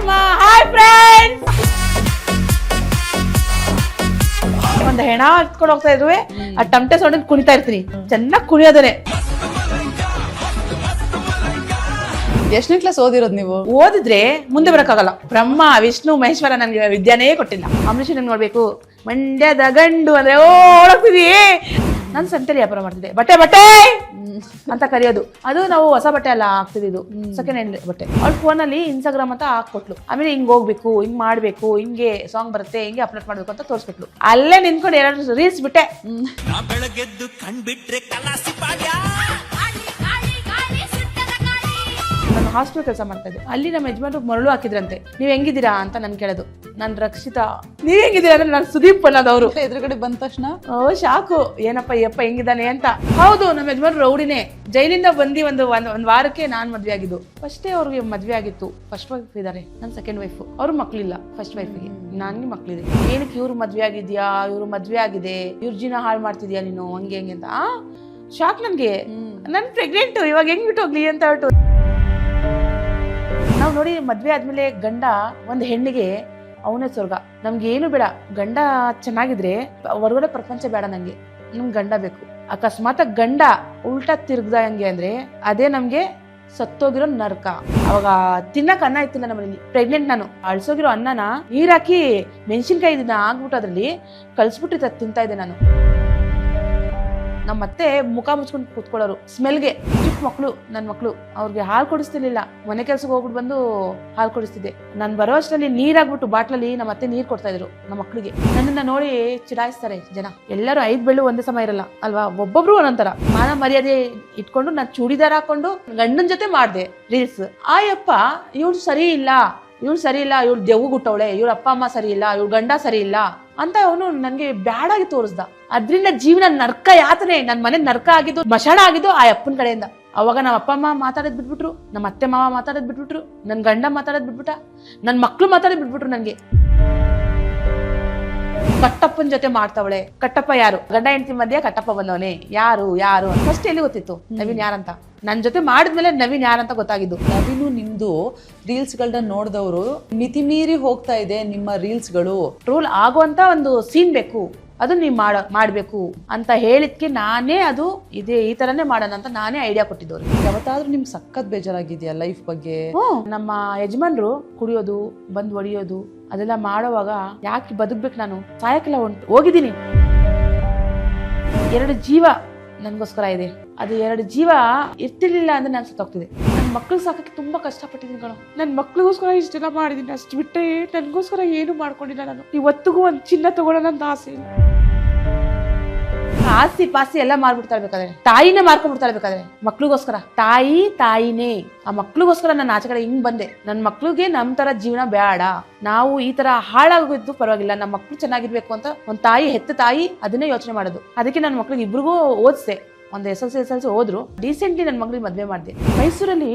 Hi friends. ಒಂದು ಹೆಣ ಎತ್ಕೊಂಡು ಹೋಗ್ತಾ ಇದ್ವಿ, ಆ ಟಮಟೆ ಸೌಂಡ್ ಕುಣಿತಾ ಇರ್ತೀನಿ. ಚೆನ್ನಾಗಿ ಕುಣಿಯೋದನೆ. ಎಷ್ಟನೇ ಕ್ಲಾಸ್ ಓದಿರೋದು ನೀವು? ಓದಿದ್ರೆ ಮುಂದೆ ಬರಕ್ಕಾಗಲ್ಲ. ಬ್ರಹ್ಮ ವಿಷ್ಣು ಮಹೇಶ್ವರ ನನ್ಗೆ ವಿದ್ಯಾನೇ ಕೊಟ್ಟಿಲ್ಲ. ಅಂಬರೀಷ್ ನೋಡ್ಬೇಕು, ಮಂಡ್ಯದ ಗಂಡು ಅಂದ್ರೆ ಓಡಾಡ್ತಿದೀ. ನಾನು ಸಂತೆಲಿ ವ್ಯಾಪಾರ ಮಾಡ್ತಿದ್ದೆ. ಬಟ್ಟೆ ಬಟ್ಟೆ ಅಂತ ಕರೆಯೋದು. ಅದು ನಾವು ಹೊಸ ಬಟ್ಟೆ ಅಲ್ಲ ಹಾಕ್ತಿದ್ದು, ಸೆಕೆಂಡ್ ಹ್ಯಾಂಡ್ ಬಟ್ಟೆ. ಅವ್ಳ ಫೋನಲ್ಲಿ ಇನ್ಸ್ಟಾಗ್ರಾಮ್ ಅಂತ ಹಾಕೊಟ್ಲು. ಆಮೇಲೆ ಹಿಂಗ್ ಹೋಗ್ಬೇಕು, ಹಿಂಗ್ ಮಾಡ್ಬೇಕು, ಹಿಂಗೆ ಸಾಂಗ್ ಬರುತ್ತೆ, ಹಿಂಗೆ ಅಪ್ಲೋಡ್ ಮಾಡ್ಬೇಕು ಅಂತ ತೋರಿಸ್ಬಿಟ್ಲು. ಅಲ್ಲೇ ನಿಂತ್ಕೊಂಡು ಎರಡು ರೀಲ್ಸ್ ಬಿಟ್ಟೆ. ನಾನು ಹಾಸ್ಟೆಲ್ ಕೆಲಸ ಮಾಡ್ತಾ ಇದ್ದೆ. ಅಲ್ಲಿ ನಮ್ಮ ಯಜಮಾನ್ರು ಮರಳು ಹಾಕಿದ್ರಂತೆ. ನೀವ್ ಹೆಂಗಿದ್ದೀರಾ ಅಂತ ನನ್ ಕೇಳೋದು. ನಾನ್ ರಕ್ಷಿತಾ. ನೀವ್ ಹೆಂಗಿದ್ದೀರಾ ಅಂದ್ರೆ ನಾನು ಸುದೀಪ್ ಅನ್ನೋದವ್ರು. ಎದುರುಗಡೆ ಬಂದ ತಕ್ಷಣ ಶಾಕು, ಏನಪ್ಪ ಯಪ್ಪ ಹೆಂಗಿದ್ದಾನೆ ಅಂತ. ಹೌದು, ನಮ್ಮ ಯಜಮಾನ್ರು ರೌಡಿನೇ. ಜೈಲಿಂದ ಬಂದು ಒಂದ್ ವಾರಕ್ಕೆ ನಾನ್ ಮದ್ವೆ ಆಗಿದ್ದು. ಫಸ್ಟೇ ಅವ್ರಿಗೆ ಮದ್ವೆ ಆಗಿತ್ತು. ಫಸ್ಟ್ ವೈಫ್ ಇದಾರೆ, ನನ್ ಸೆಕೆಂಡ್ ವೈಫ್. ಅವ್ರು ಮಕ್ಳಿಲ್ಲ ಫಸ್ಟ್ ವೈಫ್ಗೆ, ನನ್ಗೆ ಮಕ್ಳಿದೆ. ಏನಕ್ಕೆ ಇವ್ರು ಮದ್ವೆ ಆಗಿದ್ಯಾ, ಇವ್ರು ಮದ್ವೆ ಆಗಿದೆ, ಇವ್ರ ಜೀವನ ಹಾಳು ಮಾಡ್ತಿದ್ಯಾ ನೀನು, ಹಂಗೆ ಹೆಂಗೆ ಅಂತ ಶಾಕ್ ನನ್ಗೆ. ನನ್ ಪ್ರೆಗ್ನೆಂಟ್, ಇವಾಗ ಹೆಂಗ್ ಬಿಟ್ಟು ಹೋಗ್ಲಿ ಅಂತ ಹೇಳ್ತು. ನಾವ್ ನೋಡಿ ಮದ್ವೆ ಆದ್ಮೇಲೆ ಗಂಡ ಒಂದ್ ಹೆಣ್ಣಿಗೆ ಅವನೇ ಸ್ವರ್ಗ. ನಮ್ಗೆ ಏನು ಬೇಡ, ಗಂಡ ಚೆನ್ನಾಗಿದ್ರೆ ಹೊರಗಡೆ ಪ್ರಪಂಚ ಬೇಡ. ನಂಗೆ ನಮ್ಗೆ ಗಂಡ ಬೇಕು. ಅಕಸ್ಮಾತ್ ಗಂಡ ಉಲ್ಟಾ ತಿರ್ಗ್ದಂಗೆ ಅಂದ್ರೆ ಅದೇ ನಮ್ಗೆ ಸತ್ತೋಗಿರೋ ನರ್ಕ. ಅವಾಗ ತಿನ್ನಕ್ ಅನ್ನ ಇತ್ತಿಲ್ಲ ನಮ್ಮನೇಲಿ. ಪ್ರೆಗ್ನೆಂಟ್ ನಾನು. ಅಳ್ಸೋಗಿರೋ ಅನ್ನನ ನೀರ್ ಹಾಕಿ ಮೆಣಸಿನ್ಕಾಯಿ ಇದನ್ನ ಆಗ್ಬಿಟ್ಟು ಅದ್ರಲ್ಲಿ ಕಳ್ಸ್ಬಿಟ್ಟು ತಿಂತಾ ಇದ್ದೆ ನಾನು. ನಮ್ಮ ಅತ್ತೆ ಮುಖ ಮುಚ್ಕೊಂಡು ಕೂತ್ಕೊಳ್ಳೋರು ಸ್ಮೆಲ್ಗೆ. ಚಿಕ್ಕ ಮಕ್ಳು, ನನ್ನ ಮಕ್ಳು, ಅವ್ರಿಗೆ ಹಾಲು ಕೊಡಿಸ್ತಿರ್ಲಿಲ್ಲ. ಮನೆ ಕೆಲ್ಸಕ್ಕೆ ಹೋಗ್ಬಿಟ್ಟು ಬಂದು ಹಾಲು ಕೊಡಿಸ್ತಿದ್ದೆ. ನಾನು ಬರೋ ಅಷ್ಟರಲ್ಲಿ ನೀರಾಗ್ಬಿಟ್ಟು ಬಾಟ್ಲಲ್ಲಿ ನಮ್ಮ ಅತ್ತೆ ನೀರ್ ಕೊಡ್ತಾ ಇದ್ರು ನಮ್ಮ ಮಕ್ಳಿಗೆ. ನನ್ನನ್ನ ನೋಡಿ ಚಿಡಾಯಿಸ್ತಾರೆ ಜನ. ಎಲ್ಲರೂ 5 ಬೆಳ್ಳು ಒಂದೇ ಸಮ ಇರಲ್ಲ ಅಲ್ವಾ, ಒಬ್ಬೊಬ್ರು ಒಂದೊಂದರ ಮಾನ ಮರ್ಯಾದೆ ಇಟ್ಕೊಂಡು ನಾನು ಚೂಡಿದಾರ ಹಾಕೊಂಡು ಗಂಡನ ಜೊತೆ ಮಾಡ್ದೆ ರೀಲ್ಸ್. ಆಯಪ್ಪ ಇವಳು ಸರಿ ಇಲ್ಲ, ಇವಳು ಸರಿ ಇಲ್ಲ, ಇವಳು ದೆವ್ವು ಗುಟ್ಟವಳೆ, ಇವ್ರ ಅಪ್ಪ ಅಮ್ಮ ಸರಿ ಇಲ್ಲ, ಇವ್ಳ ಗಂಡ ಸರಿ ಇಲ್ಲ ಅಂತ ಅವನು ನನ್ಗೆ ಬ್ಯಾಡಾಗಿ ತೋರಿಸ್ದ. ಅದ್ರಿಂದ ಜೀವನ ನರ್ಕ ಯಾತನೆ. ನನ್ ಮನೆ ನರ್ಕ ಆಗಿದ್ದು, ಮಶಾಣ ಆಗಿದ್ದು ಆ ಅಪ್ಪನ ಕಡೆಯಿಂದ. ಅವಾಗ ನಮ್ಮ ಅಪ್ಪ ಅಮ್ಮ ಮಾತಾಡೋದ್ ಬಿಟ್ಬಿಟ್ರು, ನಮ್ಮ ಅತ್ತೆ ಮಾವ ಮಾತಾಡೋದ್ ಬಿಟ್ಬಿಟ್ರು, ನನ್ ಗಂಡ ಮಾತಾಡೋದ್ ಬಿಟ್ಬಿಟ್ಟ, ನನ್ ಮಕ್ಳು ಮಾತಾಡೋದ್ ಬಿಟ್ಬಿಟ್ರು. ನನ್ಗೆ ಕಟ್ಟಪ್ಪನ ಜೊತೆ ಮಾಡ್ತಾವಳೆ. ಕಟ್ಟಪ್ಪ ಯಾರು? ಗಂಡ ಹೆಂಡತಿ ಮಧ್ಯ ಕಟ್ಟಪ್ಪ ಬಂದವನೇ. ಯಾರು ಯಾರು ಫಸ್ಟ್ ಎಲ್ಲಿ ಗೊತ್ತಿತ್ತು ನವೀನ್ ಯಾರಂತ? ನನ್ ಜೊತೆ ಮಾಡಿದ್ಮೇಲೆ ನವೀನ್ ಯಾರಂತ ಗೊತ್ತಾಗಿದ್ದು. ನವೀನು ನಿಮ್ದು ರೀಲ್ಸ್ ಗಳನ್ನ ನೋಡಿದವರು ಮಿತಿ ಮೀರಿ ಹೋಗ್ತಾ ಇದೆ ನಿಮ್ಮ ರೀಲ್ಸ್ ಗಳು. ಟ್ರೋಲ್ ಆಗುವಂತ ಒಂದು ಸೀನ್ ಬೇಕು, ಅದು ನೀವ್ ಮಾಡ್ಬೇಕು ಅಂತ ಹೇಳಿದ್ಕೆ ನಾನೇ ಅದು ಈ ತರನೇ ಮಾಡೋಣ ಅಂತ ನಾನೇ ಐಡಿಯಾ ಕೊಟ್ಟಿದ್ದವ್ರು. ಯಾವತ್ತಾದ್ರೂ ನಿಮ್ಗೆ ಸಖತ್ ಬೇಜಾರಾಗಿದ್ಯಾ ಲೈಫ್ ಬಗ್ಗೆ? ನಮ್ಮ ಯಜಮಾನ್ರು ಕುಡಿಯೋದು, ಬಂದ್ ಹೊಡಿಯೋದು ಅದೆಲ್ಲ ಮಾಡೋವಾಗ ಯಾಕೆ ಬದುಕ್ಬೇಕು ನಾನು, ಸಾಯಕ್ಕೆಲ್ಲ ಹೋಗಿದ್ದೀನಿ. 2 ಜೀವ ನನ್ಗೋಸ್ಕರ ಇದೆ. ಅದು 2 ಜೀವ ಇರ್ತಿರ್ಲಿಲ್ಲ ಅಂದ್ರೆ ನಾನು ಸತ್ತೋಗ್ತಿದೆ. ನನ್ನ ಮಕ್ಳು ಸಾಕಕ್ಕೆ ತುಂಬಾ ಕಷ್ಟಪಟ್ಟಿದ್ದೀನಿ ಕಣೋ. ನನ್ನ ಮಕ್ಳಿಗೋಸ್ಕರ ಇಷ್ಟೆಲ್ಲ ಮಾಡಿದೀನಿ. ಅಷ್ಟು ಬಿಟ್ಟರೆ ನನ್ಗೋಸ್ಕರ ಏನು ಮಾಡ್ಕೊಂಡಿಲ್ಲ ನಾನು. ಇವತ್ತಿಗೂ ಒಂದ್ ಚಿನ್ನ ತಗೊಳ್ಳೋಣ ಅಂತ ಆಸೆ. ಆಸ್ತಿ ಪಾಸ್ತಿ ಎಲ್ಲ ಮಾರ್ಬಿಡ್ತಾ ಇರ್ಬೇಕಾದ್ರೆ, ತಾಯಿನೇ ಮಾರ್ಕೊಂಡ್ಬಿಡ್ತಾ ಇರ್ಬೇಕಾದ್ರೆ ಮಕ್ಳಿಗೋಸ್ಕರ. ತಾಯಿನೇ. ಆ ಮಕ್ಳಿಗೋಸ್ಕರ ನಾನು ಆಚೆ ಕಡೆ ಹಿಂಗ್ ಬಂದೆ. ನನ್ ಮಕ್ಳಿಗೆ ನಮ್ ತರ ಜೀವನ ಬೇಡ, ನಾವು ಈ ತರ ಹಾಳಾಗೋದು ಪರವಾಗಿಲ್ಲ, ನಮ್ಮ ಮಕ್ಳು ಚೆನ್ನಾಗಿರ್ಬೇಕು ಅಂತ ಒಂದ್ ತಾಯಿ, ಹೆತ್ತ ತಾಯಿ ಅದನ್ನೇ ಯೋಚನೆ ಮಾಡೋದು. ಅದಕ್ಕೆ ನನ್ನ ಮಕ್ಳಿಗೆ ಇಬ್ರಿಗೂ ಓದಿಸ್ದೆ. ಒಂದು SLC ಹೋದ್ರು. ರೀಸೆಂಟ್ಲಿ ನನ್ನ ಮಗಳಿಗೆ ಮದ್ವೆ ಮಾಡಿದೆ. ಮೈಸೂರಲ್ಲಿ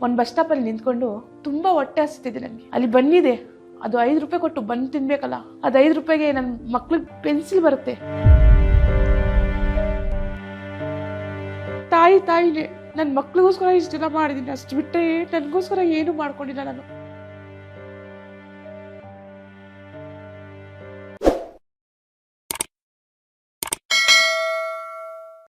ಒಂದು ಬಸ್ ಸ್ಟಾಪ್ ಅಲ್ಲಿ ನಿಂತ್ಕೊಂಡು ತುಂಬಾ ಹೊಟ್ಟೆ ಹಸಿತಿದೆ ನನಗೆ. ಅಲ್ಲಿ ಬನ್ನಿದೆ, ಅದು 5 ರೂಪಾಯಿ ಕೊಟ್ಟು ಬನ್ ತಿನ್ಬೇಕಲ್ಲ, ಅದು 5 ರೂಪಾಯಿಗೆ ನನ್ನ ಮಕ್ಳಿಗೆ ಪೆನ್ಸಿಲ್ ಬರುತ್ತೆ. ತಾಯಿನೇ. ನನ್ನ ಮಕ್ಳಿಗೋಸ್ಕರ ಇಷ್ಟೆಲ್ಲ ಮಾಡಿದೀನಿ. ಅಷ್ಟು ಬಿಟ್ಟರೆ ನನ್ಗೋಸ್ಕರ ಏನು ಮಾಡ್ಕೊಂಡಿಲ್ಲ ನಾನು.